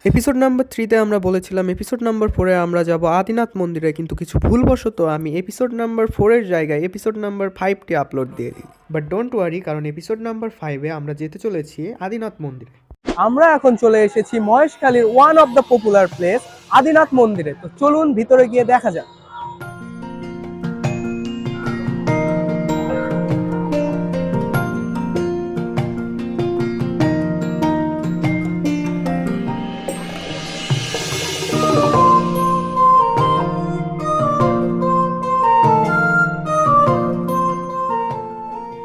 Episode number 3-তে আমরা বলেছিলাম episode number 4-এ আমরা যাব আদিনাথ মন্দিরে, কিন্তু কিছু ভুলবশত আমি এপিসোড নাম্বার 4-এর জায়গায় এপিসোড নাম্বার 5টি আপলোড দিয়ে দিই। বাট ডোন্ট ওয়ারি, কারণ এপিসোড নাম্বার 5-এ আমরা যেতে চলেছি আদিনাথ মন্দিরে। আমরা এখন চলে এসেছি মহেশখালীর one of the popular place Adinath মন্দিরে। তো চলুন ভিতরে গিয়ে দেখা যাক।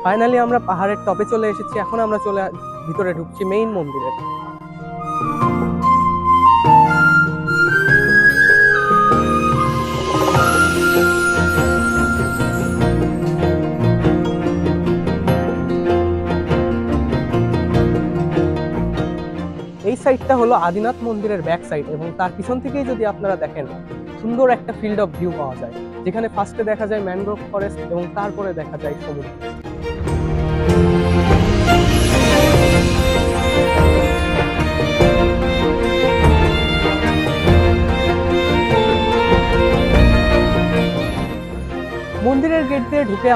ফাইনালি আমরা পাহাড়ের টপে চলে এসেছি। এখন আমরা ভিতরে ঢুকছি মেইন মন্দিরে। এই সাইডটা হলো আদিনাথ মন্দিরের ব্যাক সাইড, এবং তার পিছন থেকেই যদি আপনারা দেখেন সুন্দর একটা ফিল্ড অফ ভিউ পাওয়া যায়, যেখানে ফার্স্টে দেখা যায় ম্যানগ্রোভ ফরেস্ট এবং তারপরে দেখা যায় সমুদ্র। মন্দিরের গেট দিয়ে ঢুকে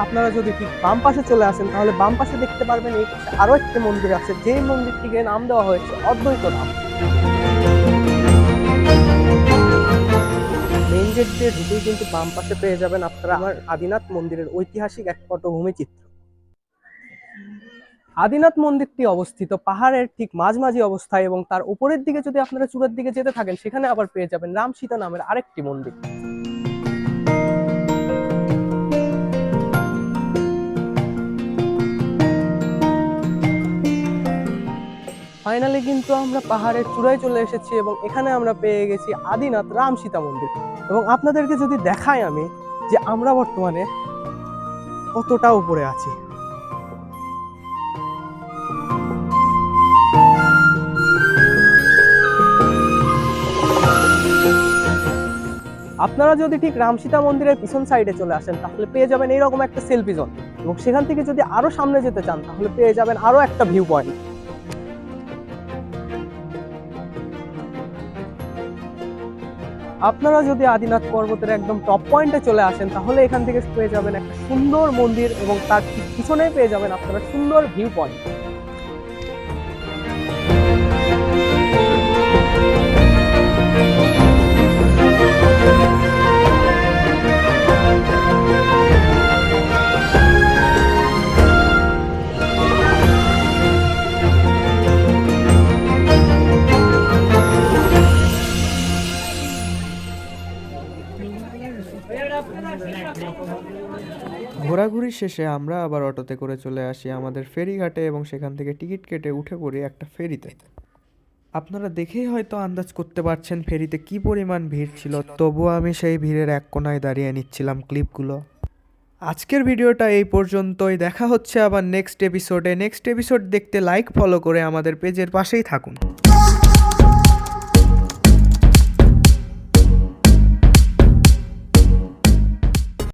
আপনারা যদি ঠিক বাম পাশে চলে আসেন, তাহলে বাম পাশে দেখতে পারবেন এই পাশে আরো একটি মন্দির আছে, যে মন্দিরটিকে নাম দেওয়া হয়েছে অদ্বৈত ধাম। মেইন গেট দিয়ে ঢুকেই কিন্তু বাম পাশে পেয়ে যাবেন আপনারা আমার আদিনাথ মন্দিরের ঐতিহাসিক এক পটভূমি চিত্র। আদিনাথ মন্দিরটি অবস্থিত পাহাড়ের ঠিক মাঝামাঝি অবস্থায়, এবং তার উপরের দিকে যদি আপনারা চূড়ার দিকে যেতে থাকেন, সেখানে আবার পেয়ে যাবেন রাম সীতা নামের আরেকটি মন্দির। ফাইনালি কিন্তু আমরা পাহাড়ের চূড়ায় চলে এসেছি, এবং এখানে আমরা পেয়ে গেছি আদিনাথ রাম সীতা মন্দির। এবং আপনাদেরকে যদি দেখাই আমি যে আমরা বর্তমানে কতটা উপরে আছি। আপনারা যদি ঠিক রাম সীতা মন্দিরের পিছন সাইডে চলে আসেন, তাহলে পেয়ে যাবেন এইরকম একটা সেলফি জোন, এবং সেখান থেকে যদি আরো সামনে যেতে চান, তাহলে পেয়ে যাবেন আরো একটা ভিউ পয়েন্ট। আপনারা যদি আদিনাথ পর্বতের একদম টপ পয়েন্টে চলে আসেন, তাহলে এখান থেকে পেয়ে যাবেন একটা সুন্দর মন্দির, এবং তার ঠিক পিছনে পেয়ে যাবেন আপনারা সুন্দর ভিউ পয়েন্ট। ঘোরাঘুরি শেষে আমরা আবার অটোতে করে চলে আসি আমাদের ফেরিঘাটে, এবং সেখান থেকে টিকিট কেটে উঠে পড়ি একটা ফেরিতে। আপনারা দেখেই হয়তো আন্দাজ করতে পারছেন ফেরিতে কি পরিমাণ ভিড় ছিল, তবুও আমি সেই ভিড়ের এক কোনায় দাঁড়িয়ে নিচ্ছিলাম ক্লিপগুলো। আজকের ভিডিওটা এই পর্যন্তই। দেখা হচ্ছে আবার নেক্সট এপিসোডে। নেক্সট এপিসোড দেখতে লাইক ফলো করে আমাদের পেজের পাশেই থাকুন।